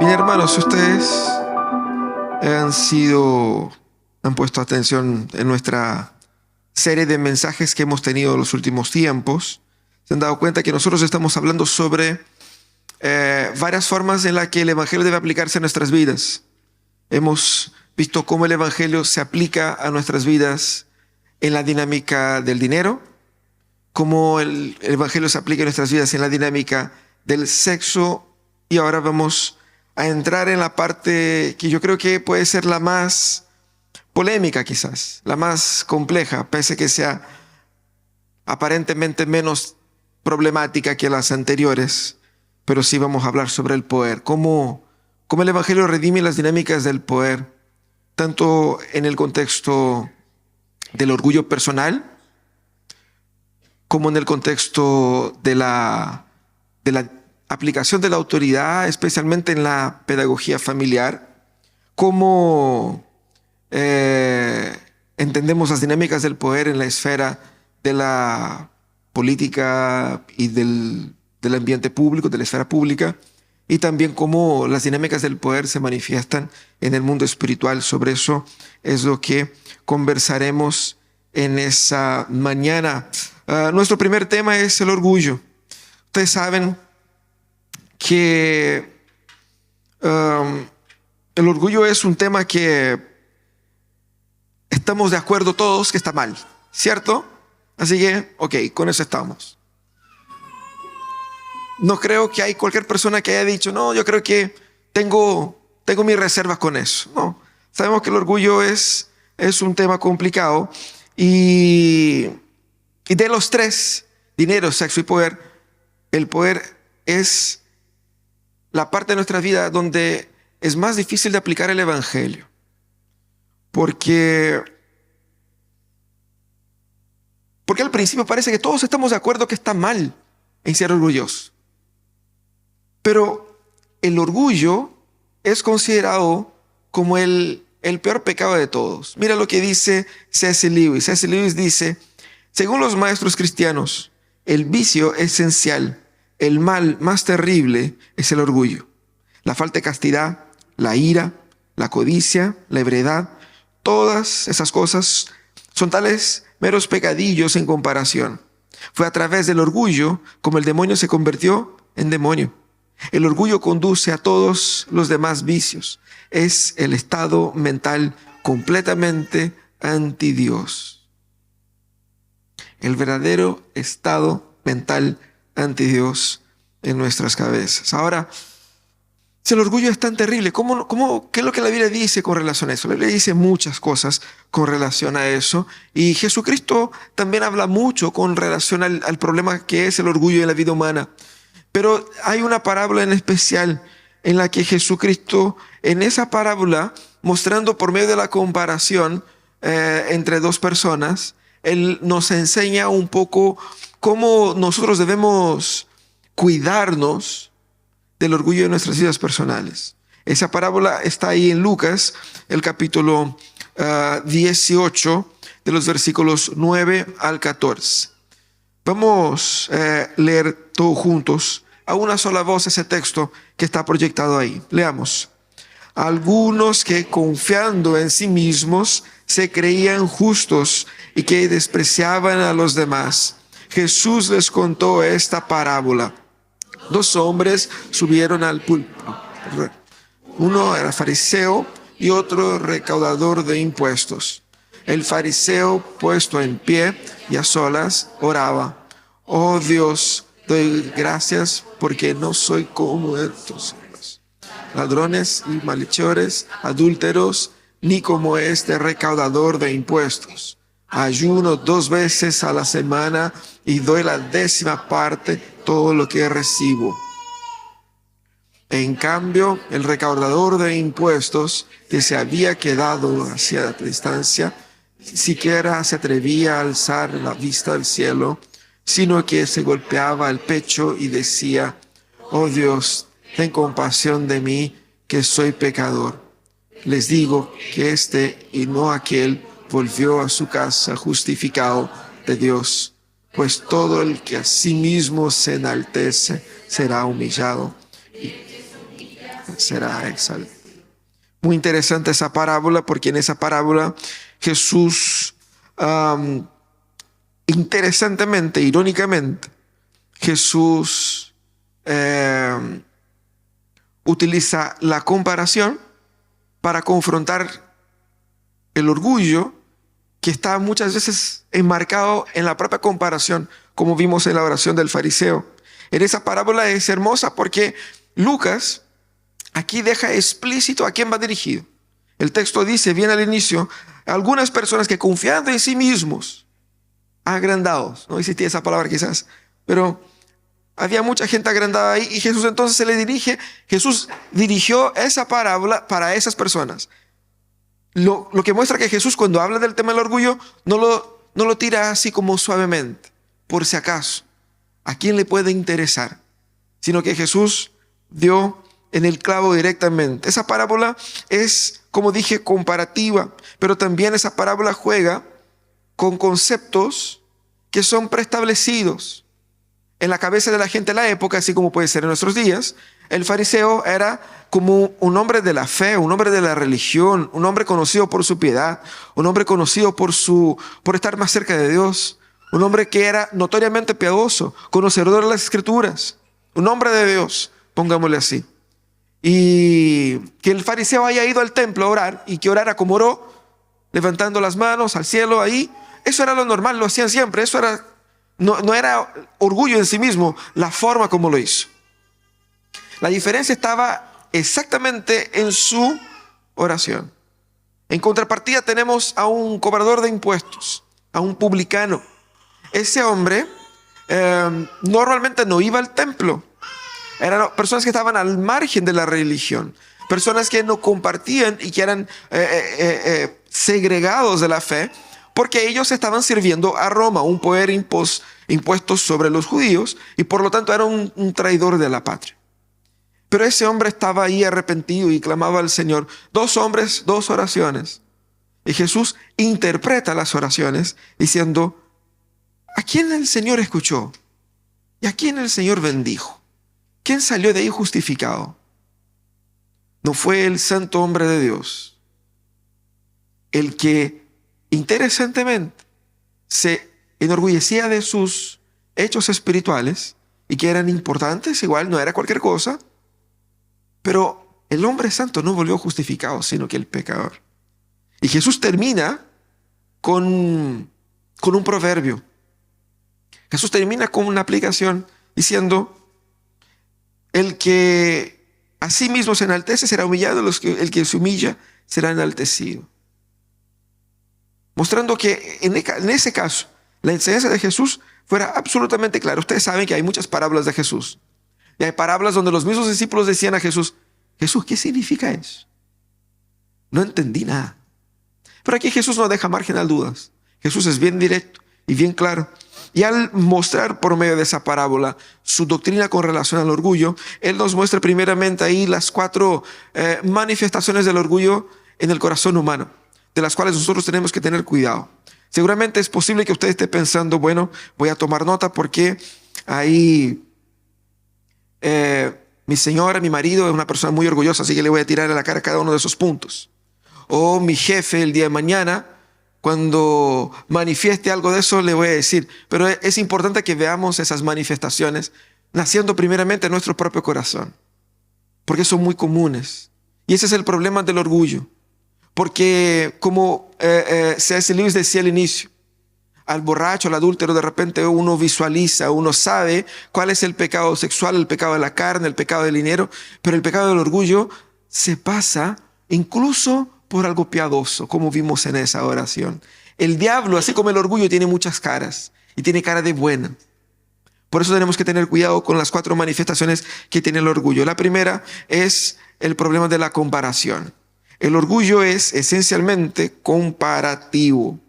Bien, hermanos, ustedes han puesto atención en nuestra serie de mensajes que hemos tenido en los últimos tiempos. Se han dado cuenta que nosotros estamos hablando sobre varias formas en las que el Evangelio debe aplicarse a nuestras vidas. Hemos visto cómo el Evangelio se aplica a nuestras vidas en la dinámica del dinero, cómo el Evangelio se aplica a nuestras vidas en la dinámica del sexo, y ahora vamos a entrar en la parte que yo creo que puede ser la más polémica, quizás, la más compleja, pese a que sea aparentemente menos problemática que las anteriores, pero sí vamos a hablar sobre el poder, cómo el Evangelio redime las dinámicas del poder, tanto en el contexto del orgullo personal, como en el contexto de la aplicación de la autoridad, especialmente en la pedagogía familiar, cómo entendemos las dinámicas del poder en la esfera de la política y del ambiente público, de la esfera pública, y también cómo las dinámicas del poder se manifiestan en el mundo espiritual. Sobre eso es lo que conversaremos en esa mañana. Nuestro primer tema es el orgullo. Ustedes saben que el orgullo es un tema que estamos de acuerdo todos que está mal, ¿cierto? Así que, ok, con eso estamos. No creo que hay cualquier persona que haya dicho, no, yo creo que tengo mis reservas con eso. No, sabemos que el orgullo es un tema complicado y de los tres, dinero, sexo y poder, el poder es la parte de nuestra vida donde es más difícil de aplicar el Evangelio. Porque al principio parece que todos estamos de acuerdo que está mal en ser orgulloso. Pero el orgullo es considerado como el peor pecado de todos. Mira lo que dice C.S. Lewis. C.S. Lewis dice, según los maestros cristianos, el vicio esencial, el mal más terrible es el orgullo. La falta de castidad, la ira, la codicia, la ebriedad, todas esas cosas son tales meros pecadillos en comparación. Fue a través del orgullo como el demonio se convirtió en demonio. El orgullo conduce a todos los demás vicios. Es el estado mental completamente anti Dios. El verdadero estado mental anti Dios en nuestras cabezas. Ahora, si el orgullo es tan terrible, ¿qué es lo que la Biblia dice con relación a eso? La Biblia dice muchas cosas con relación a eso, y Jesucristo también habla mucho con relación al problema que es el orgullo en la vida humana. Pero hay una parábola en especial en la que Jesucristo, en esa parábola, mostrando por medio de la comparación entre dos personas, Él nos enseña un poco cómo nosotros debemos cuidarnos del orgullo de nuestras vidas personales. Esa parábola está ahí en Lucas, el capítulo 18, de los versículos 9 al 14. Vamos a leer todos juntos, a una sola voz, ese texto que está proyectado ahí. Leamos. Algunos que confiando en sí mismos se creían justos y que despreciaban a los demás. Jesús les contó esta parábola. Dos hombres subieron al púlpito. Uno era fariseo y otro recaudador de impuestos. El fariseo, puesto en pie y a solas, oraba. Oh Dios, doy gracias porque no soy como estos hombres, ladrones y malhechores, adúlteros, ni como este recaudador de impuestos. Ayuno 2 veces a la semana y doy la 10ª parte todo lo que recibo. En cambio, el recaudador de impuestos, que se había quedado hacia la distancia, siquiera se atrevía a alzar la vista al cielo, sino que se golpeaba el pecho y decía, oh Dios, ten compasión de mí, que soy pecador. Les digo que este y no aquel volvió a su casa justificado de Dios, pues todo el que a sí mismo se enaltece será humillado, será exaltado. Muy interesante esa parábola, porque en esa parábola Jesús, interesantemente, irónicamente, Jesús utiliza la comparación para confrontar el orgullo que está muchas veces enmarcado en la propia comparación, como vimos en la oración del fariseo. En esa parábola es hermosa porque Lucas aquí deja explícito a quién va dirigido. El texto dice, bien al inicio, algunas personas que confiando en sí mismos, agrandados, no existía esa palabra quizás, pero había mucha gente agrandada ahí y Jesús entonces se le dirige. Jesús dirigió esa parábola para esas personas. Lo que muestra que Jesús, cuando habla del tema del orgullo, no lo tira así como suavemente, por si acaso, a quién le puede interesar, sino que Jesús dio en el clavo directamente. Esa parábola es, como dije, comparativa, pero también esa parábola juega con conceptos que son preestablecidos en la cabeza de la gente de la época, así como puede ser en nuestros días. El fariseo era como un hombre de la fe, un hombre de la religión, un hombre conocido por su piedad, un hombre conocido por estar más cerca de Dios, un hombre que era notoriamente piadoso, conocedor de las Escrituras, un hombre de Dios, pongámosle así. Y que el fariseo haya ido al templo a orar y que orara como oró, levantando las manos al cielo ahí, eso era lo normal, lo hacían siempre, eso era, no era orgullo en sí mismo, la forma como lo hizo. La diferencia estaba exactamente en su oración. En contrapartida tenemos a un cobrador de impuestos, a un publicano. Ese hombre normalmente no iba al templo. Eran personas que estaban al margen de la religión, personas que no compartían y que eran segregados de la fe, porque ellos estaban sirviendo a Roma, un poder impuesto sobre los judíos, y por lo tanto era un traidor de la patria. Pero ese hombre estaba ahí arrepentido y clamaba al Señor. 2 hombres, 2 oraciones. Y Jesús interpreta las oraciones diciendo, ¿a quién el Señor escuchó? ¿Y a quién el Señor bendijo? ¿Quién salió de ahí justificado? No fue el santo hombre de Dios, el que interesantemente se enorgullecía de sus hechos espirituales y que eran importantes, igual no era cualquier cosa, pero el hombre santo no volvió justificado, sino que el pecador. Y Jesús termina con un proverbio. Jesús termina con una aplicación diciendo, el que a sí mismo se enaltece será humillado, el que se humilla será enaltecido. Mostrando que en ese caso, la enseñanza de Jesús fuera absolutamente clara. Ustedes saben que hay muchas parábolas de Jesús. Y hay parábolas donde los mismos discípulos decían a Jesús, Jesús, ¿qué significa eso? No entendí nada. Pero aquí Jesús no deja margen a dudas. Jesús es bien directo y bien claro. Y al mostrar por medio de esa parábola su doctrina con relación al orgullo, Él nos muestra primeramente ahí las 4 manifestaciones del orgullo en el corazón humano, de las cuales nosotros tenemos que tener cuidado. Seguramente es posible que usted esté pensando, bueno, voy a tomar nota porque ahí mi señora, mi marido es una persona muy orgullosa, así que le voy a tirar a la cara cada uno de esos puntos. O mi jefe el día de mañana, cuando manifieste algo de eso, le voy a decir. Pero es importante que veamos esas manifestaciones naciendo primeramente en nuestro propio corazón, porque son muy comunes. Y ese es el problema del orgullo. Porque como C.S. Lewis decía al inicio, al borracho, al adúltero, de repente uno visualiza, uno sabe cuál es el pecado sexual, el pecado de la carne, el pecado del dinero, pero el pecado del orgullo se pasa incluso por algo piadoso, como vimos en esa oración. El diablo, así como el orgullo, tiene muchas caras y tiene cara de buena. Por eso tenemos que tener cuidado con las 4 manifestaciones que tiene el orgullo. La primera es el problema de la comparación. El orgullo es esencialmente comparativo.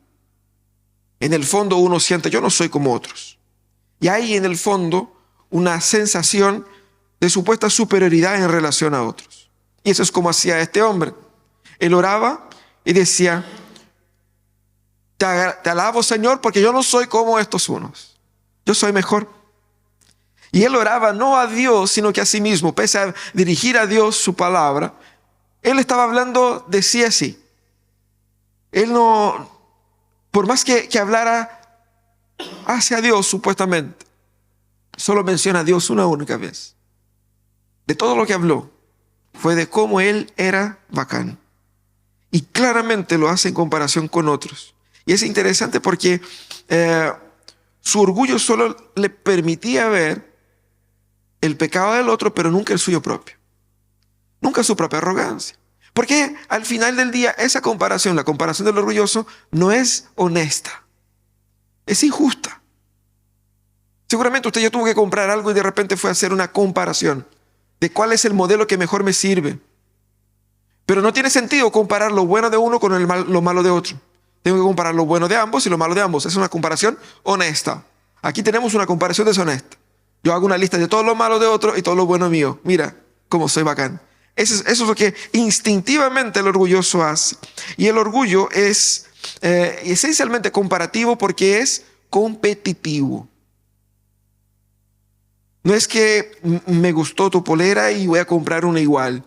En el fondo uno siente, yo no soy como otros. Y hay en el fondo una sensación de supuesta superioridad en relación a otros. Y eso es como hacía este hombre. Él oraba y decía, te alabo, Señor, porque yo no soy como estos unos. Yo soy mejor. Y él oraba no a Dios, sino que a sí mismo. Pese a dirigir a Dios su palabra, él estaba hablando de sí a sí. Él no, por más que hablara hacia Dios supuestamente, solo menciona a Dios una única vez. De todo lo que habló fue de cómo él era bacán. Y claramente lo hace en comparación con otros. Y es interesante porque su orgullo solo le permitía ver el pecado del otro, pero nunca el suyo propio. Nunca su propia arrogancia. Porque al final del día esa comparación, la comparación del orgulloso, no es honesta. Es injusta. Seguramente usted ya tuvo que comprar algo y de repente fue a hacer una comparación de cuál es el modelo que mejor me sirve. Pero no tiene sentido comparar lo bueno de uno con lo malo de otro. Tengo que comparar lo bueno de ambos y lo malo de ambos. Es una comparación honesta. Aquí tenemos una comparación deshonesta. Yo hago una lista de todo lo malo de otro y todo lo bueno mío. Mira cómo soy bacán. Eso es lo que instintivamente el orgulloso hace. Y el orgullo es esencialmente comparativo porque es competitivo. No es que me gustó tu polera y voy a comprar una igual.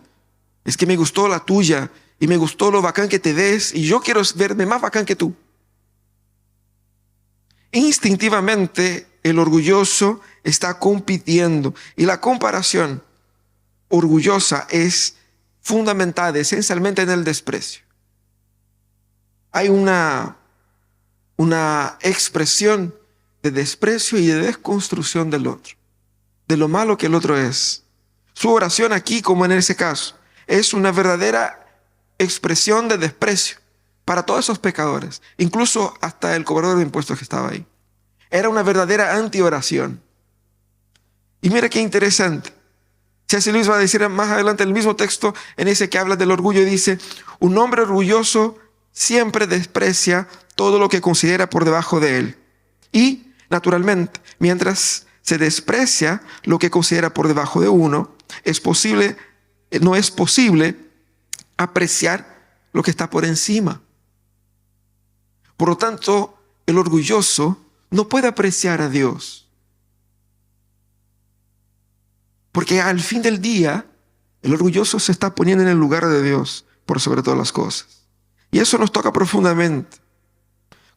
Es que me gustó la tuya y me gustó lo bacán que te ves y yo quiero verme más bacán que tú. Instintivamente el orgulloso está compitiendo y la comparación orgullosa es fundamentada esencialmente en el desprecio. Hay una expresión de desprecio y de desconstrucción del otro, de lo malo que el otro es. Su oración aquí, como en ese caso, es una verdadera expresión de desprecio para todos esos pecadores, incluso hasta el cobrador de impuestos que estaba ahí. Era una verdadera antioración. Y mira qué interesante. C.S. Lewis va a decir más adelante en el mismo texto, en ese que habla del orgullo, dice: un hombre orgulloso siempre desprecia todo lo que considera por debajo de él. Y, naturalmente, mientras se desprecia lo que considera por debajo de uno, no es posible apreciar lo que está por encima. Por lo tanto, el orgulloso no puede apreciar a Dios. Porque al fin del día, el orgulloso se está poniendo en el lugar de Dios por sobre todas las cosas. Y eso nos toca profundamente.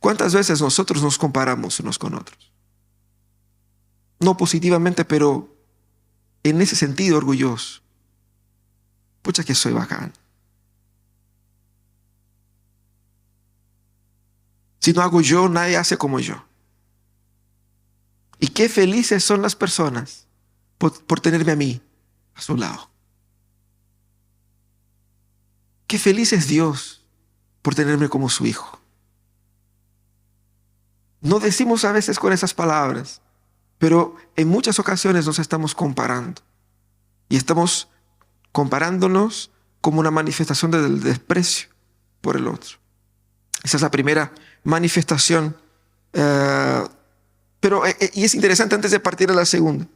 ¿Cuántas veces nosotros nos comparamos unos con otros? No positivamente, pero en ese sentido orgulloso. Pucha que soy bacán. Si no hago yo, nadie hace como yo. Y qué felices son las personas por tenerme a mí a su lado. Qué feliz es Dios por tenerme como su hijo. No decimos a veces con esas palabras, pero en muchas ocasiones nos estamos comparando. Y estamos comparándonos como una manifestación del desprecio por el otro. Esa es la primera manifestación. Y es interesante antes de partir a la segunda.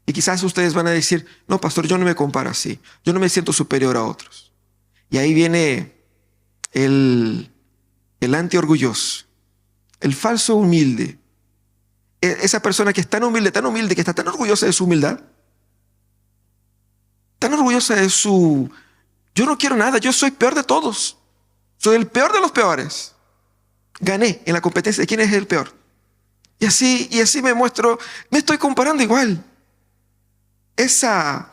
Y quizás ustedes van a decir: no, pastor, yo no me comparo así. Yo no me siento superior a otros. Y ahí viene el anti-orgulloso, el falso humilde. Esa persona que es tan humilde, que está tan orgullosa de su humildad, tan orgullosa de su... Yo no quiero nada, yo soy peor de todos. Soy el peor de los peores. Gané en la competencia de quién es el peor. Y así me muestro, me estoy comparando igual. Ese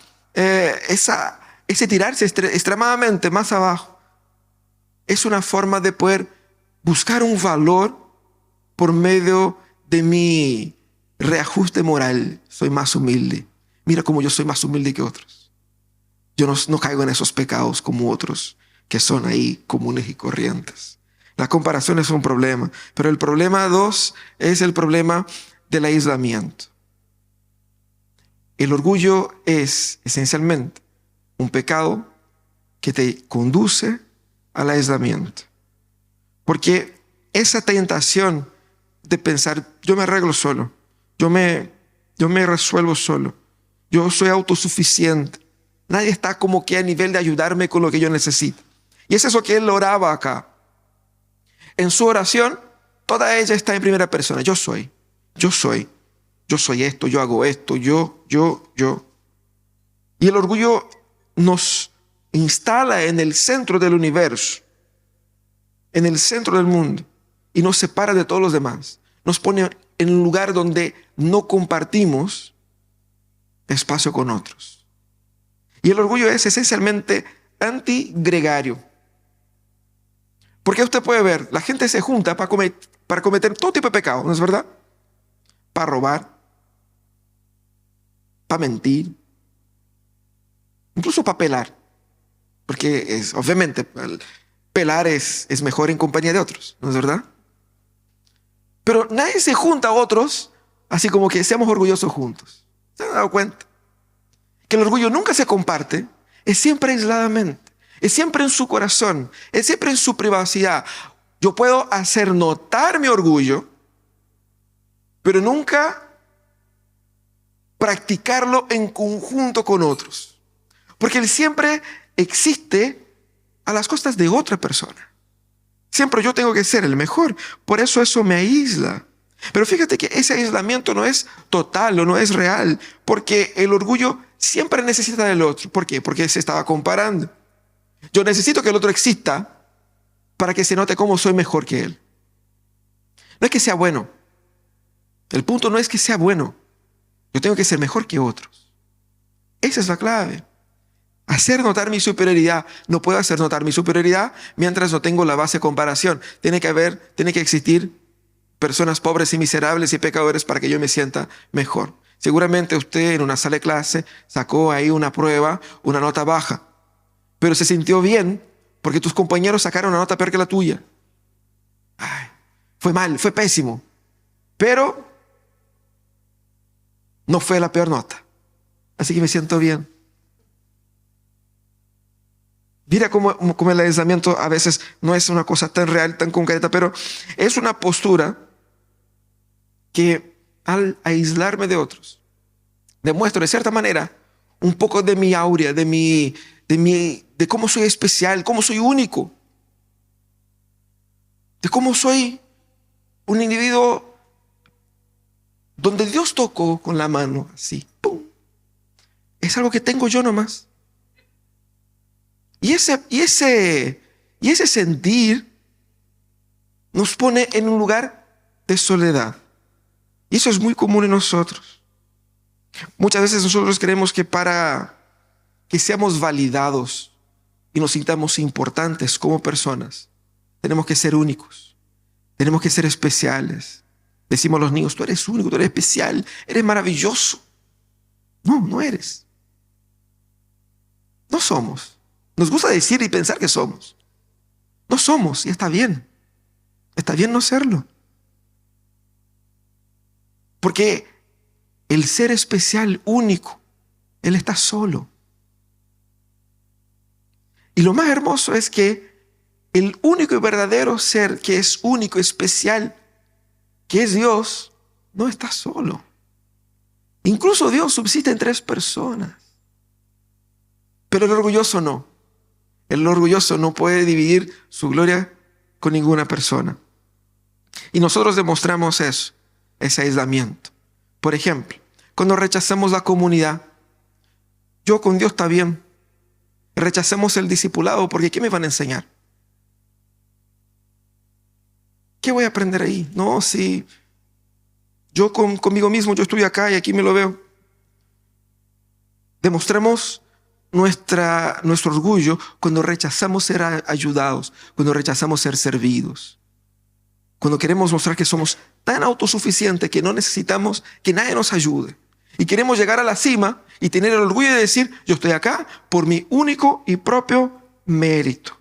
tirarse extremadamente más abajo es una forma de poder buscar un valor por medio de mi reajuste moral. Soy más humilde. Mira cómo yo soy más humilde que otros. Yo no caigo en esos pecados como otros que son ahí comunes y corrientes. La comparación es un problema, pero el problema 2 es el problema del aislamiento. El orgullo es esencialmente un pecado que te conduce al aislamiento. Porque esa tentación de pensar: yo me arreglo solo, yo me resuelvo solo, yo soy autosuficiente, nadie está como que a nivel de ayudarme con lo que yo necesito. Y es eso que él oraba acá. En su oración, toda ella está en primera persona. Yo soy. Yo soy esto, yo hago esto, yo. Y el orgullo nos instala en el centro del universo, en el centro del mundo, y nos separa de todos los demás. Nos pone en un lugar donde no compartimos espacio con otros. Y el orgullo es esencialmente antigregario. Porque usted puede ver, la gente se junta para cometer todo tipo de pecado, ¿no es verdad? Para robar, para mentir, incluso para pelar. Porque obviamente pelar es mejor en compañía de otros, ¿no es verdad? Pero nadie se junta a otros así como que seamos orgullosos juntos. ¿Se han dado cuenta? Que el orgullo nunca se comparte, es siempre aisladamente, es siempre en su corazón, es siempre en su privacidad. Yo puedo hacer notar mi orgullo, pero nunca practicarlo en conjunto con otros. Porque él siempre existe a las costas de otra persona. Siempre yo tengo que ser el mejor. Por eso me aísla. Pero fíjate que ese aislamiento no es total o no es real, porque el orgullo siempre necesita del otro. ¿Por qué? Porque se estaba comparando. Yo necesito que el otro exista para que se note cómo soy mejor que él. No es que sea bueno. El punto no es que sea bueno. Yo tengo que ser mejor que otros. Esa es la clave. Hacer notar mi superioridad. No puedo hacer notar mi superioridad mientras no tengo la base de comparación. Tiene que existir personas pobres y miserables y pecadores para que yo me sienta mejor. Seguramente usted en una sala de clase sacó ahí una prueba, una nota baja, pero se sintió bien porque tus compañeros sacaron una nota peor que la tuya. Ay, fue mal, fue pésimo, pero no fue la peor nota. Así que me siento bien. Mira cómo el aislamiento a veces no es una cosa tan real, tan concreta, pero es una postura que al aislarme de otros, demuestro de cierta manera un poco de mi aurea, de cómo soy especial, cómo soy único, de cómo soy un individuo donde Dios tocó con la mano, así, ¡pum! Es algo que tengo yo nomás. Y ese sentir nos pone en un lugar de soledad. Y eso es muy común en nosotros. Muchas veces nosotros creemos que para que seamos validados y nos sintamos importantes como personas, tenemos que ser únicos, tenemos que ser especiales. Decimos a los niños, tú eres único, tú eres especial, eres maravilloso. No, no eres. No somos. Nos gusta decir y pensar que somos. No somos y está bien. Está bien no serlo. Porque el ser especial, único, Él está solo. Y lo más hermoso es que el único y verdadero ser que es único, especial, que es Dios, no está solo. Incluso Dios subsiste en 3 personas. Pero el orgulloso no. El orgulloso no puede dividir su gloria con ninguna persona. Y nosotros demostramos eso, ese aislamiento. Por ejemplo, cuando rechazamos la comunidad, yo con Dios está bien. Rechacemos el discipulado porque ¿qué me van a enseñar? ¿Qué voy a aprender ahí? No, si yo conmigo mismo, yo estoy acá y aquí me lo veo. Demostremos nuestro orgullo cuando rechazamos ser ayudados, cuando rechazamos ser servidos, cuando queremos mostrar que somos tan autosuficientes que no necesitamos que nadie nos ayude y queremos llegar a la cima y tener el orgullo de decir yo estoy acá por mi único y propio mérito.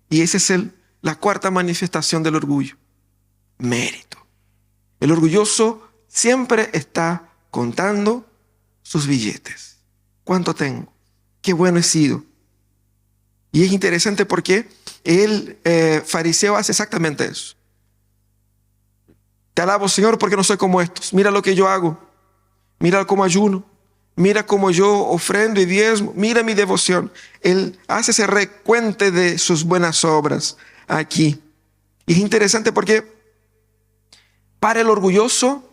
Y esa es la 4ª manifestación del orgullo: mérito. El orgulloso siempre está contando sus billetes. ¿Cuánto tengo? Qué bueno he sido. Y es interesante porque el fariseo hace exactamente eso. Te alabo, Señor, porque no soy como estos. Mira lo que yo hago. Mira cómo ayuno. Mira cómo yo ofrendo y diezmo. Mira mi devoción. Él hace ese recuente de sus buenas obras aquí. Y es interesante porque para el orgulloso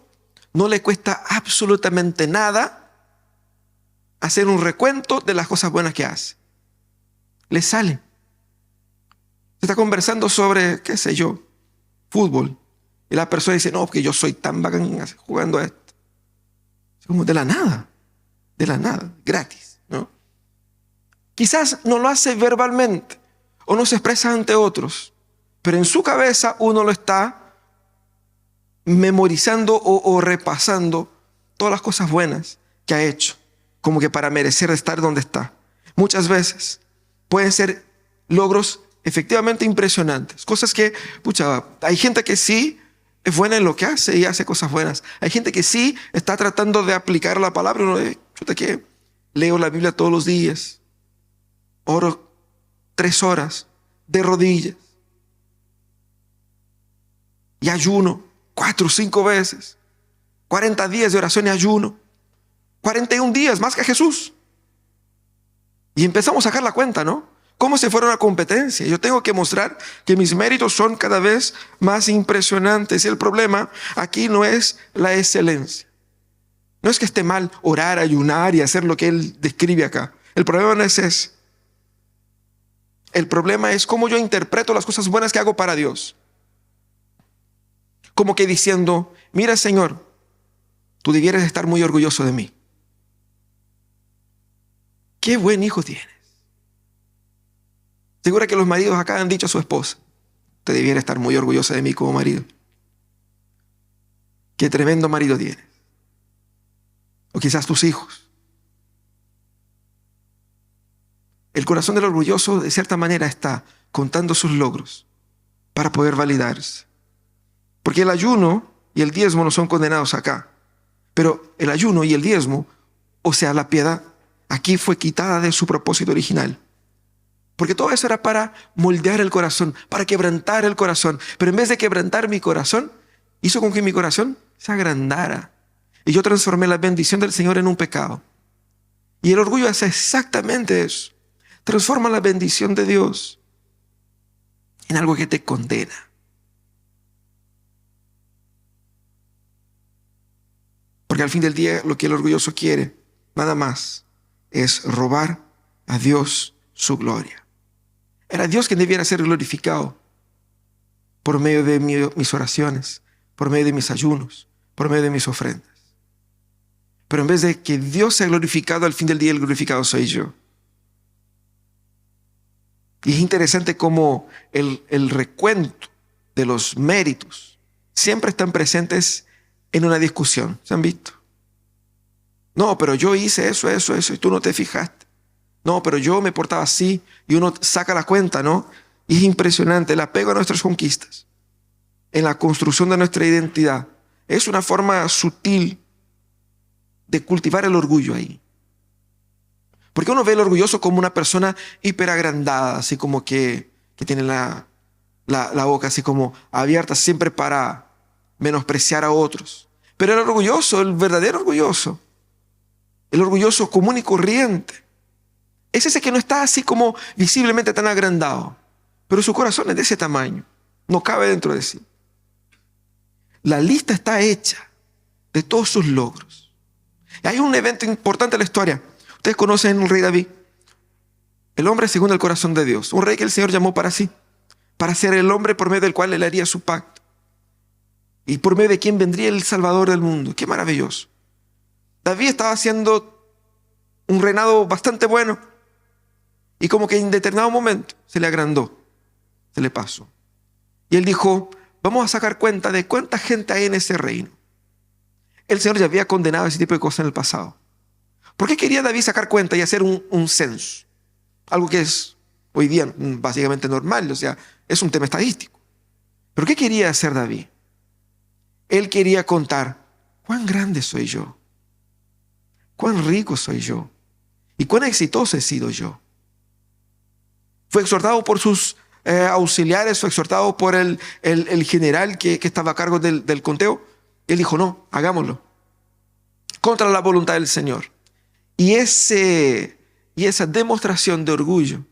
no le cuesta absolutamente nada hacer un recuento de las cosas buenas que hace. Le sale. Se está conversando sobre, qué sé yo, fútbol. Y la persona dice, no, porque yo soy tan bacán jugando a esto. Es como de la nada, gratis, ¿no? Quizás no lo hace verbalmente o no se expresa ante otros, pero en su cabeza uno lo está memorizando o repasando todas las cosas buenas que ha hecho, como que para merecer estar donde está. Muchas veces pueden ser logros efectivamente impresionantes, cosas que, pucha, hay gente que sí es buena en lo que hace y hace cosas buenas. Hay gente que sí está tratando de aplicar la palabra. Uno dice, chuta, que leo la Biblia todos los días, oro 3 horas de rodillas y ayuno 4 o 5 veces, 40 días de oración y ayuno, 41 días más que Jesús. Y empezamos a sacar la cuenta, ¿no? Como si fuera una competencia. Yo tengo que mostrar que mis méritos son cada vez más impresionantes. Y el problema aquí no es la excelencia. No es que esté mal orar, ayunar y hacer lo que él describe acá. El problema no es ese. El problema es cómo yo interpreto las cosas buenas que hago para Dios. Como que diciendo, mira, Señor, tú debieras estar muy orgulloso de mí. Qué buen hijo tienes. Seguro que los maridos acá han dicho a su esposa, usted debiera estar muy orgullosa de mí como marido. Qué tremendo marido tienes. O quizás tus hijos. El corazón del orgulloso de cierta manera está contando sus logros para poder validarse. Porque el ayuno y el diezmo no son condenados acá. Pero el ayuno y el diezmo, o sea, la piedad, aquí fue quitada de su propósito original. Porque todo eso era para moldear el corazón, para quebrantar el corazón. Pero en vez de quebrantar mi corazón, hizo con que mi corazón se agrandara. Y yo transformé la bendición del Señor en un pecado. Y el orgullo hace exactamente eso. Transforma la bendición de Dios en algo que te condena. Porque al fin del día lo que el orgulloso quiere, nada más, es robar a Dios su gloria. Era Dios quien debiera ser glorificado por medio de mis oraciones, por medio de mis ayunos, por medio de mis ofrendas. Pero en vez de que Dios sea glorificado, al fin del día el glorificado soy yo. Y es interesante cómo el recuento de los méritos siempre están presentes en una discusión. ¿Se han visto? No, pero yo hice eso y tú no te fijaste. No, pero yo me portaba así y uno saca la cuenta, ¿no? Y es impresionante el apego a nuestras conquistas, en la construcción de nuestra identidad. Es una forma sutil de cultivar el orgullo ahí. Porque uno ve el orgulloso como una persona hiperagrandada, así como que tiene la boca así como abierta siempre para menospreciar a otros. Pero el orgulloso, el verdadero orgulloso, el orgulloso común y corriente, es ese que no está así como visiblemente tan agrandado, pero su corazón es de ese tamaño, no cabe dentro de sí. La lista está hecha de todos sus logros. Y hay un evento importante en la historia. Ustedes conocen al rey David, el hombre según el corazón de Dios, un rey que el Señor llamó para sí, para ser el hombre por medio del cual él haría su pacto y por medio de quien vendría el Salvador del mundo. Qué maravilloso. David estaba haciendo un reinado bastante bueno y como que en determinado momento se le agrandó, se le pasó. Y él dijo, vamos a sacar cuenta de cuánta gente hay en ese reino. El Señor ya había condenado ese tipo de cosas en el pasado. ¿Por qué quería David sacar cuenta y hacer un censo? Algo que es hoy día básicamente normal, o sea, es un tema estadístico. ¿Pero qué quería hacer David? Él quería contar cuán grande soy yo, cuán rico soy yo y cuán exitoso he sido yo. Fue exhortado por sus auxiliares, fue exhortado por el general que estaba a cargo del conteo. Él dijo, no, hagámoslo, contra la voluntad del Señor. Y esa demostración de orgullo,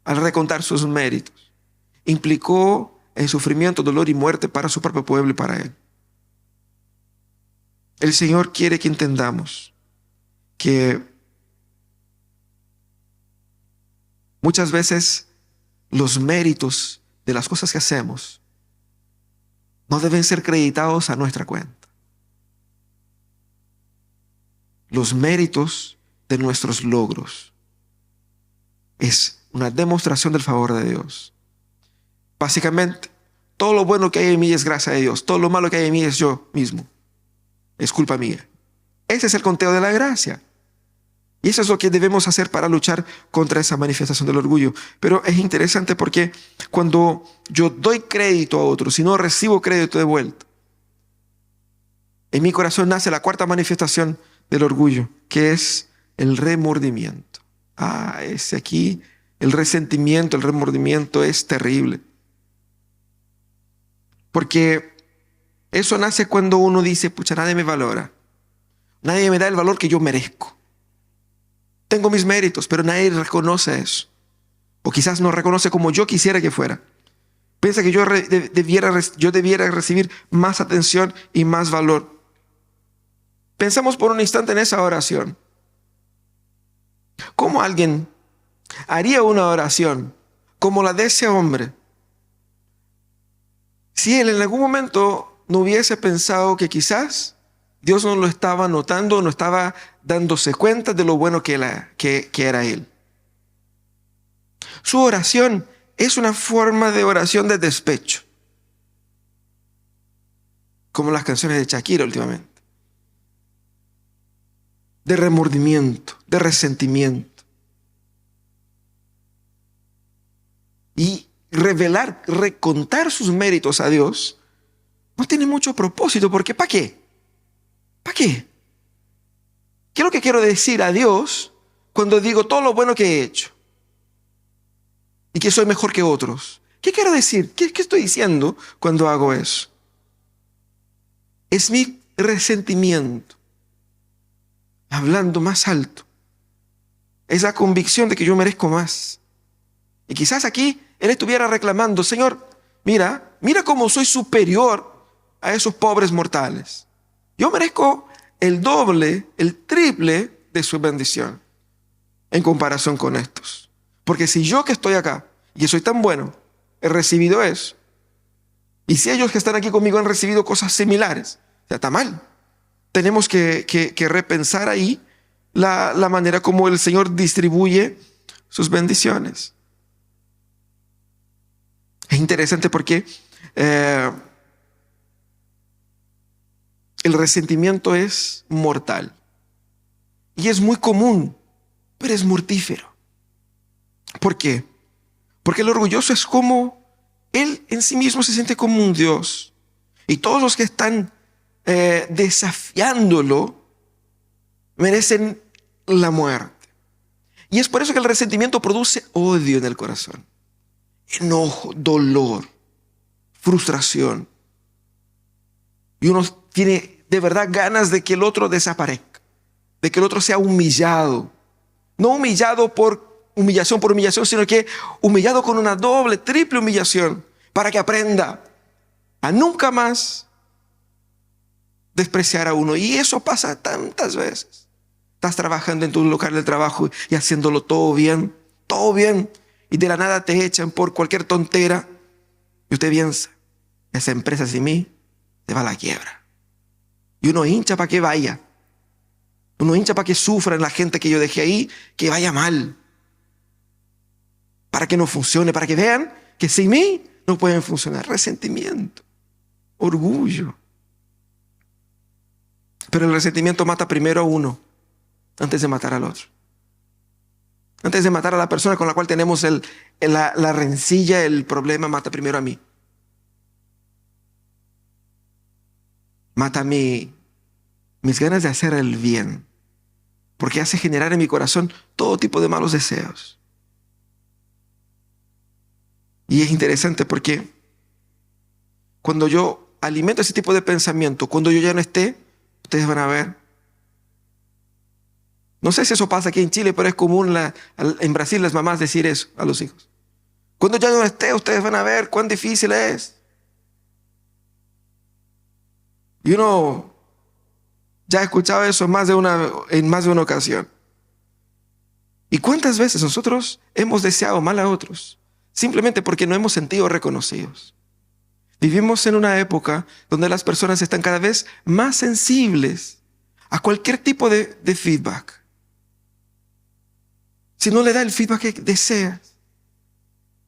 al recontar sus méritos, implicó el sufrimiento, dolor y muerte para su propio pueblo y para él. El Señor quiere que entendamos que muchas veces los méritos de las cosas que hacemos no deben ser creditados a nuestra cuenta. Los méritos de nuestros logros es una demostración del favor de Dios. Básicamente, todo lo bueno que hay en mí es gracia de Dios. Todo lo malo que hay en mí es yo mismo. Es culpa mía. Ese es el conteo de la gracia. Y eso es lo que debemos hacer para luchar contra esa manifestación del orgullo. Pero es interesante porque cuando yo doy crédito a otros y no recibo crédito de vuelta, en mi corazón nace la cuarta manifestación del orgullo, que es el remordimiento. Ese aquí, el resentimiento, el remordimiento es terrible. Porque eso nace cuando uno dice, pucha, nadie me valora. Nadie me da el valor que yo merezco. Tengo mis méritos, pero nadie reconoce eso. O quizás no reconoce como yo quisiera que fuera. Piensa que yo debiera recibir más atención y más valor. Pensamos por un instante en esa oración. ¿Cómo alguien haría una oración como la de ese hombre si él en algún momento no hubiese pensado que quizás Dios no lo estaba notando, no estaba dándose cuenta de lo bueno que era él? Su oración es una forma de oración de despecho, como las canciones de Shakira últimamente, de remordimiento, de resentimiento. Y recontar sus méritos a Dios no tiene mucho propósito, porque ¿para qué? ¿Para qué? ¿Qué es lo que quiero decir a Dios cuando digo todo lo bueno que he hecho y que soy mejor que otros? ¿Qué quiero decir? ¿Qué estoy diciendo cuando hago eso? Es mi resentimiento hablando más alto. Es la convicción de que yo merezco más. Y quizás aquí él estuviera reclamando, Señor, mira cómo soy superior a esos pobres mortales. Yo merezco el doble, el triple de su bendición en comparación con estos. Porque si yo que estoy acá y soy tan bueno, he recibido eso, y si ellos que están aquí conmigo han recibido cosas similares, ya está mal. Tenemos que repensar ahí la manera como el Señor distribuye sus bendiciones. Es interesante porque el resentimiento es mortal y es muy común, pero es mortífero. ¿Por qué? Porque el orgulloso es como él en sí mismo se siente como un Dios, y todos los que están desafiándolo merecen la muerte. Y es por eso que el resentimiento produce odio en el corazón, enojo, dolor, frustración. Y uno tiene de verdad ganas de que el otro desaparezca, de que el otro sea humillado. No humillado por humillación, sino que humillado con una doble, triple humillación, para que aprenda a nunca más despreciar a uno. Y eso pasa tantas veces. Estás trabajando en tu lugar de trabajo y haciéndolo todo bien, y de la nada te echan por cualquier tontera, y usted piensa, esa empresa sin mí se va a la quiebra. Y uno hincha para que vaya. Uno hincha para que sufran la gente que yo dejé ahí, que vaya mal, para que no funcione, para que vean que sin mí no pueden funcionar. Resentimiento, orgullo. Pero el resentimiento mata primero a uno antes de matar al otro. Antes de matar a la persona con la cual tenemos la rencilla, el problema, mata primero a mí. Mata mis ganas de hacer el bien, porque hace generar en mi corazón todo tipo de malos deseos. Y es interesante porque cuando yo alimento ese tipo de pensamiento, cuando yo ya no esté, ustedes van a ver. No sé si eso pasa aquí en Chile, pero es común en Brasil las mamás decir eso a los hijos. Cuando ya no esté, ustedes van a ver cuán difícil es. Y uno Ya he escuchado eso en más de una ocasión. ¿Y cuántas veces nosotros hemos deseado mal a otros? Simplemente porque no hemos sentido reconocidos. Vivimos en una época donde las personas están cada vez más sensibles a cualquier tipo de feedback. Si no le da el feedback que deseas,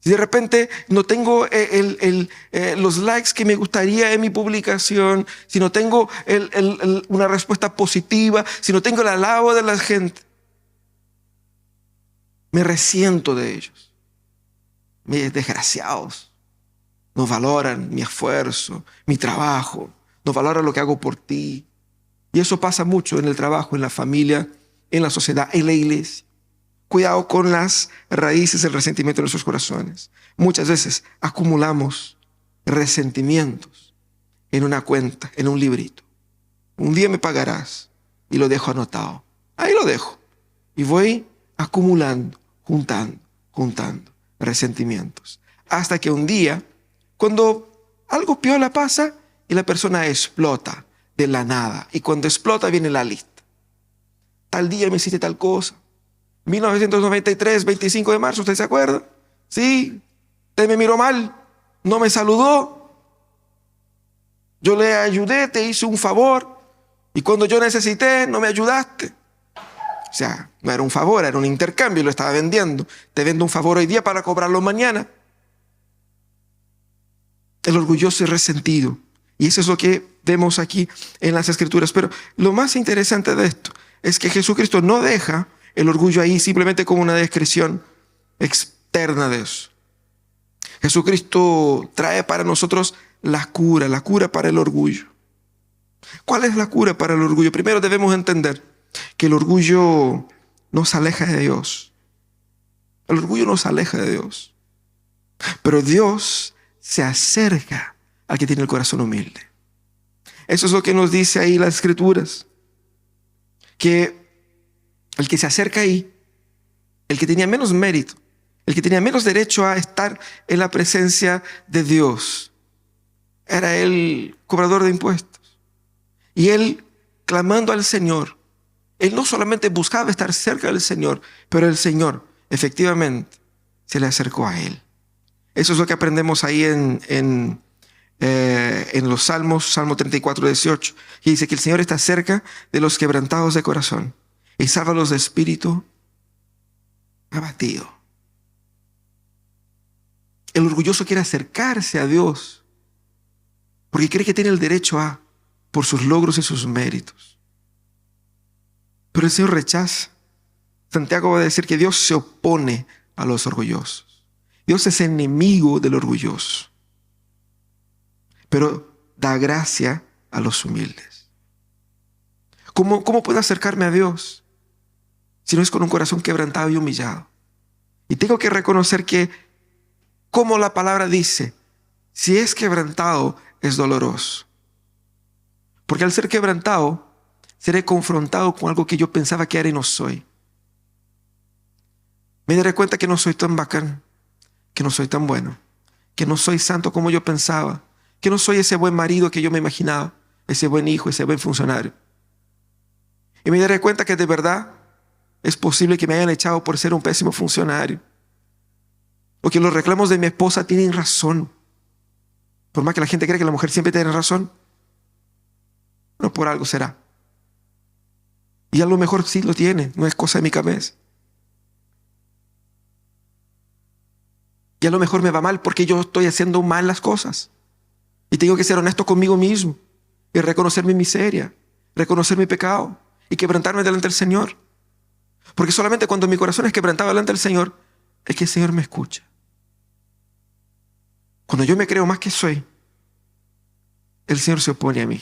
si de repente no tengo los likes que me gustaría en mi publicación, si no tengo una respuesta positiva, si no tengo el alabo de la gente, me resiento de ellos. Mis desgraciados no valoran mi esfuerzo, mi trabajo, no valoran lo que hago por ti. Y eso pasa mucho en el trabajo, en la familia, en la sociedad, en la iglesia. Cuidado con las raíces del resentimiento en nuestros corazones. Muchas veces acumulamos resentimientos en una cuenta, en un librito. Un día me pagarás y lo dejo anotado. Ahí lo dejo. Y voy acumulando, juntando resentimientos. Hasta que un día, cuando algo piola pasa y la persona explota de la nada. Y cuando explota viene la lista. Tal día me hiciste tal cosa. 1993, 25 de marzo, ¿usted se acuerda? Sí, usted me miró mal, no me saludó. Yo le ayudé, te hice un favor. Y cuando yo necesité, no me ayudaste. O sea, no era un favor, era un intercambio y lo estaba vendiendo. Te vendo un favor hoy día para cobrarlo mañana. El orgulloso y resentido. Y eso es lo que vemos aquí en las Escrituras. Pero lo más interesante de esto es que Jesucristo no deja el orgullo ahí simplemente como una descripción externa de eso. Jesucristo trae para nosotros la cura para el orgullo. ¿Cuál es la cura para el orgullo? Primero debemos entender que el orgullo nos aleja de Dios. El orgullo nos aleja de Dios. Pero Dios se acerca al que tiene el corazón humilde. Eso es lo que nos dice ahí las Escrituras. Que el que se acerca ahí, el que tenía menos mérito, el que tenía menos derecho a estar en la presencia de Dios, era el cobrador de impuestos. Y él, clamando al Señor, él no solamente buscaba estar cerca del Señor, pero el Señor efectivamente se le acercó a él. Eso es lo que aprendemos ahí en los Salmos, Salmo 34, 18, que dice que el Señor está cerca de los quebrantados de corazón y salva a los de espíritu abatido. El orgulloso quiere acercarse a Dios porque cree que tiene el derecho a, por sus logros y sus méritos. Pero el Señor rechaza. Santiago va a decir que Dios se opone a los orgullosos. Dios es enemigo del orgulloso, pero da gracia a los humildes. ¿Cómo puedo acercarme a Dios si no es con un corazón quebrantado y humillado? Y tengo que reconocer que, como la palabra dice, si es quebrantado, es doloroso. Porque al ser quebrantado, seré confrontado con algo que yo pensaba que era y no soy. Me daré cuenta que no soy tan bacán, que no soy tan bueno, que no soy santo como yo pensaba, que no soy ese buen marido que yo me imaginaba, ese buen hijo, ese buen funcionario. Y me daré cuenta que de verdad es posible que me hayan echado por ser un pésimo funcionario, o que los reclamos de mi esposa tienen razón. Por más que la gente cree que la mujer siempre tiene razón, no, por algo será. Y a lo mejor sí lo tiene, no es cosa de mi cabeza. Y a lo mejor me va mal porque yo estoy haciendo mal las cosas. Y tengo que ser honesto conmigo mismo y reconocer mi miseria, reconocer mi pecado y quebrantarme delante del Señor. Porque solamente cuando mi corazón es quebrantado delante del Señor, es que el Señor me escucha. Cuando yo me creo más que soy, el Señor se opone a mí.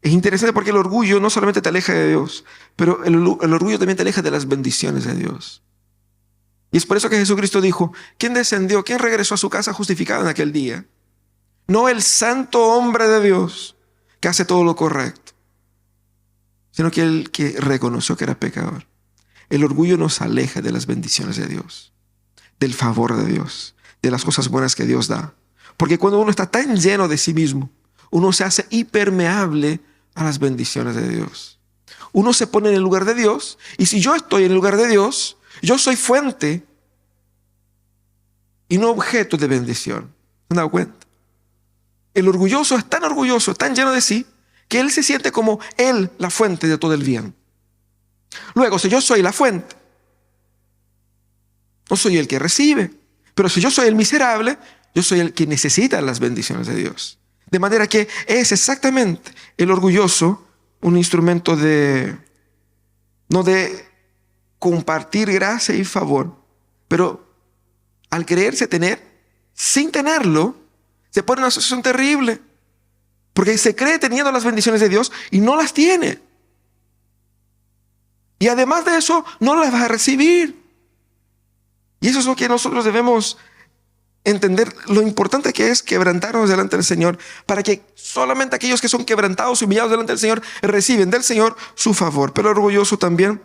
Es interesante porque el orgullo no solamente te aleja de Dios, pero el orgullo también te aleja de las bendiciones de Dios. Y es por eso que Jesucristo dijo, ¿quién descendió? ¿Quién regresó a su casa justificado en aquel día? No el santo hombre de Dios que hace todo lo correcto, sino que el que reconoció que era pecador. El orgullo nos aleja de las bendiciones de Dios, del favor de Dios, de las cosas buenas que Dios da. Porque cuando uno está tan lleno de sí mismo, uno se hace impermeable a las bendiciones de Dios. Uno se pone en el lugar de Dios, y si yo estoy en el lugar de Dios, yo soy fuente y no objeto de bendición. ¿Se han dado cuenta? El orgulloso es tan orgulloso, tan lleno de sí, que él se siente como él la fuente de todo el bien. Luego, si yo soy la fuente, no soy el que recibe, pero si yo soy el miserable, yo soy el que necesita las bendiciones de Dios. De manera que es exactamente el orgulloso un instrumento no de compartir gracia y favor, pero al creerse tener, sin tenerlo, se pone en una situación terrible, porque se cree teniendo las bendiciones de Dios y no las tiene. Y además de eso, no las vas a recibir. Y eso es lo que nosotros debemos entender, lo importante que es quebrantarnos delante del Señor, para que solamente aquellos que son quebrantados y humillados delante del Señor reciben del Señor su favor. Pero el orgulloso también,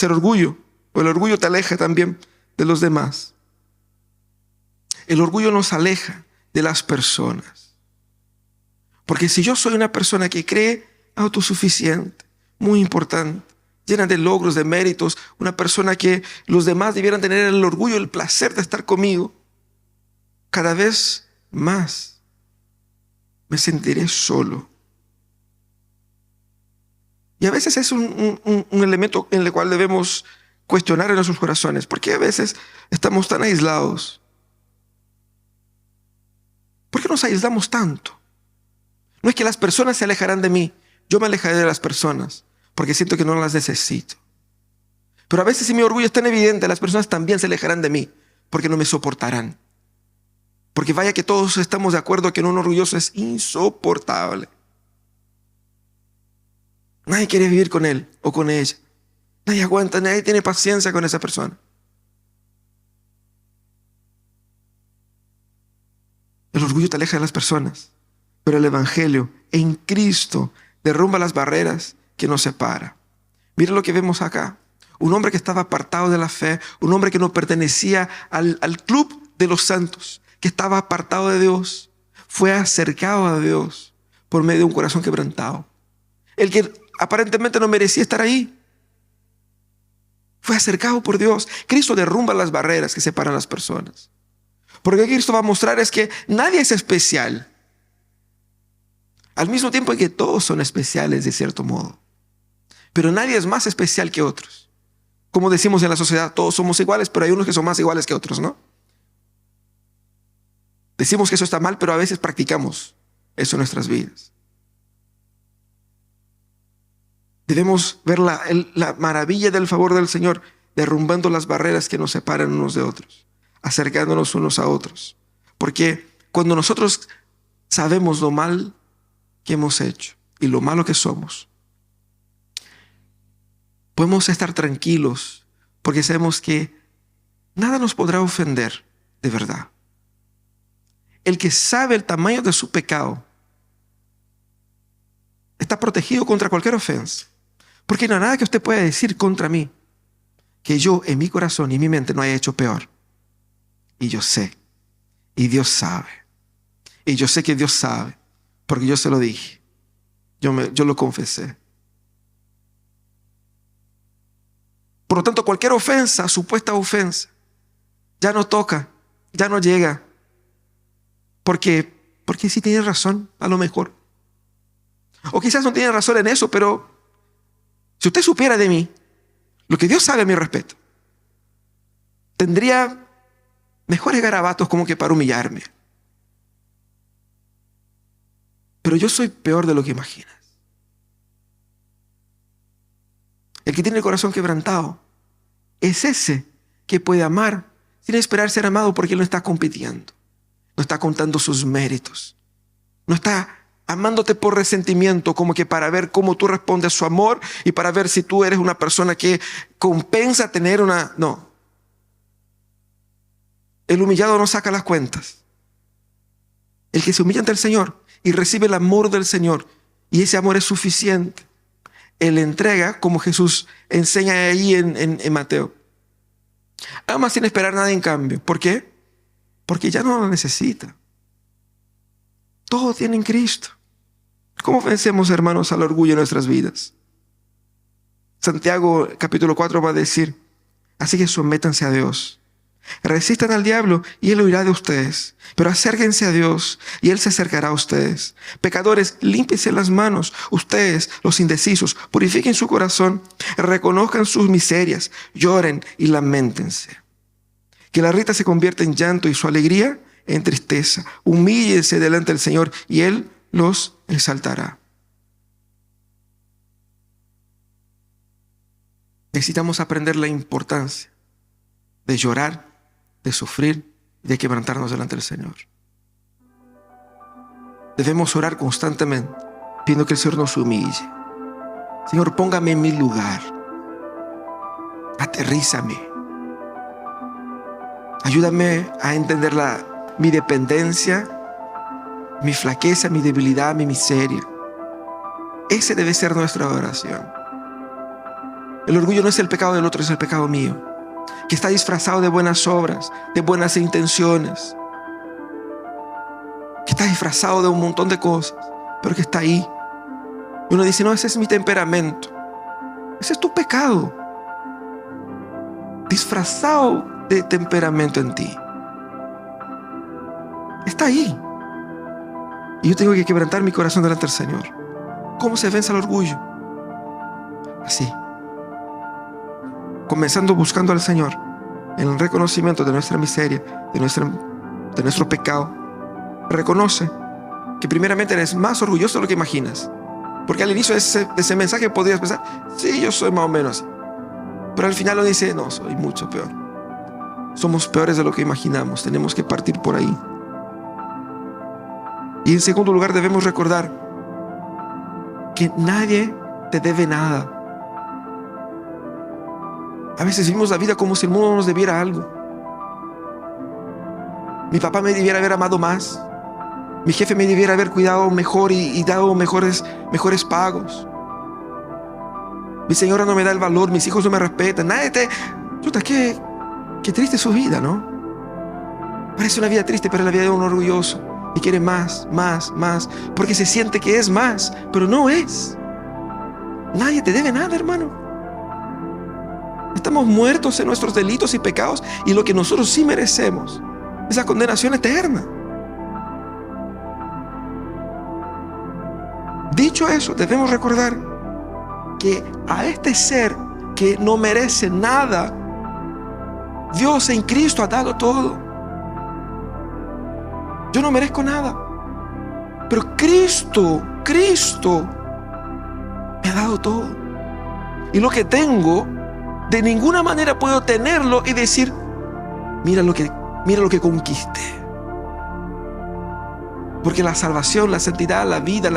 el orgullo te aleja también de los demás. El orgullo nos aleja de las personas. Porque si yo soy una persona que cree autosuficiente, muy importante, llena de logros, de méritos, una persona que los demás debieran tener el orgullo, el placer de estar conmigo, cada vez más me sentiré solo. Y a veces es un elemento en el cual debemos cuestionar en nuestros corazones, porque a veces estamos tan aislados. ¿Por qué nos aislamos tanto? No es que las personas se alejarán de mí, yo me alejaré de las personas, porque siento que no las necesito. Pero a veces si mi orgullo es tan evidente, las personas también se alejarán de mí, porque no me soportarán. Porque vaya que todos estamos de acuerdo que un orgulloso es insoportable. Nadie quiere vivir con él o con ella. Nadie aguanta, nadie tiene paciencia con esa persona. El orgullo te aleja de las personas, pero el Evangelio en Cristo derrumba las barreras que nos separan. Mira lo que vemos acá. Un hombre que estaba apartado de la fe, un hombre que no pertenecía al club de los santos, que estaba apartado de Dios, fue acercado a Dios por medio de un corazón quebrantado. El que aparentemente no merecía estar ahí, fue acercado por Dios. Cristo derrumba las barreras que separan a las personas. Porque Cristo va a mostrar es que nadie es especial. Al mismo tiempo en que todos son especiales de cierto modo. Pero nadie es más especial que otros. Como decimos en la sociedad, todos somos iguales, pero hay unos que son más iguales que otros, ¿no? Decimos que eso está mal, pero a veces practicamos eso en nuestras vidas. Debemos ver la maravilla del favor del Señor, derrumbando las barreras que nos separan unos de otros, acercándonos unos a otros. Porque cuando nosotros sabemos lo mal que hemos hecho y lo malo que somos, podemos estar tranquilos porque sabemos que nada nos podrá ofender de verdad. El que sabe el tamaño de su pecado está protegido contra cualquier ofensa. Porque no hay nada que usted pueda decir contra mí que yo en mi corazón y en mi mente no haya hecho peor. Y yo sé. Y Dios sabe. Y yo sé que Dios sabe. Porque yo se lo dije. Yo lo confesé. Por lo tanto, cualquier ofensa, supuesta ofensa, ya no toca, ya no llega. Porque sí tiene razón, a lo mejor. O quizás no tiene razón en eso, pero si usted supiera de mí, lo que Dios sabe a mi respecto, tendría mejores garabatos como que para humillarme. Pero yo soy peor de lo que imaginas. El que tiene el corazón quebrantado es ese que puede amar sin esperar ser amado, porque él no está compitiendo. No está contando sus méritos. No está amándote por resentimiento, como que para ver cómo tú respondes a su amor y para ver si tú eres una persona que compensa tener una... No. El humillado no saca las cuentas. El que se humilla ante el Señor y recibe el amor del Señor, y ese amor es suficiente, Él entrega, como Jesús enseña ahí en Mateo. Ama sin esperar nada en cambio. ¿Por qué? Porque ya no lo necesita. Todo tiene en Cristo. ¿Cómo vencemos, hermanos, al orgullo en nuestras vidas? Santiago capítulo 4 va a decir: así que sométanse a Dios. Resistan al diablo y él huirá de ustedes. Pero acérquense a Dios y él se acercará a ustedes. Pecadores, límpiense las manos. Ustedes, los indecisos, purifiquen su corazón. Reconozcan sus miserias. Lloren y lamentense. Que la risa se convierta en llanto y su alegría en tristeza. Humíllense delante del Señor y él los exaltará. Necesitamos aprender la importancia de llorar, de sufrir, de quebrantarnos delante del Señor. Debemos orar constantemente, pidiendo que el Señor nos humille. Señor, póngame en mi lugar. Aterrízame. Ayúdame a entender mi dependencia, mi flaqueza, mi debilidad, mi miseria. Ese debe ser nuestra oración. El orgullo no es el pecado del otro, es el pecado mío, que está disfrazado de buenas obras, de buenas intenciones, que está disfrazado de un montón de cosas, pero que está ahí. Y uno dice: no, ese es mi temperamento. Ese es tu pecado, disfrazado de temperamento en ti. Está ahí. Y yo tengo que quebrantar mi corazón delante del Señor. ¿Cómo se vence el orgullo? Así. Comenzando buscando al Señor en el reconocimiento de nuestra miseria, de nuestro pecado. Reconoce que primeramente eres más orgulloso de lo que imaginas. Porque al inicio de ese mensaje podrías pensar: sí, yo soy más o menos así. Pero al final uno dice: no, soy mucho peor. Somos peores de lo que imaginamos. Tenemos que partir por ahí. Y en segundo lugar, debemos recordar que nadie te debe nada. A veces vivimos la vida como si el mundo nos debiera algo. Mi papá me debiera haber amado más. Mi jefe me debiera haber cuidado mejor y dado mejores pagos. Mi señora no me da el valor, mis hijos no me respetan. Nadie te... Chuta, qué triste su vida, ¿no? Parece una vida triste, pero es la vida de un orgulloso. Y quiere más, porque se siente que es más, pero no es. Nadie te debe nada, hermano. Estamos muertos en nuestros delitos y pecados, y lo que nosotros sí merecemos es la condenación eterna. Dicho eso, debemos recordar que a este ser que no merece nada, Dios en Cristo ha dado todo. Yo no merezco nada, pero Cristo me ha dado todo. Y lo que tengo, de ninguna manera puedo tenerlo y decir: mira lo que conquisté. Porque la salvación, la santidad, la vida,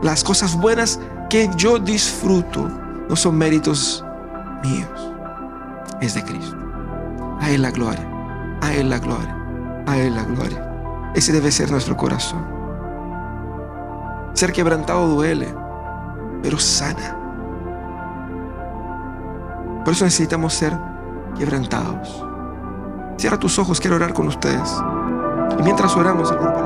las cosas buenas que yo disfruto no son méritos míos, es de Cristo. A Él la gloria, a Él la gloria, a Él la gloria. Ese debe ser nuestro corazón. Ser quebrantado duele, pero sana. Por eso necesitamos ser quebrantados. Cierra tus ojos, quiero orar con ustedes. Y mientras oramos, el grupo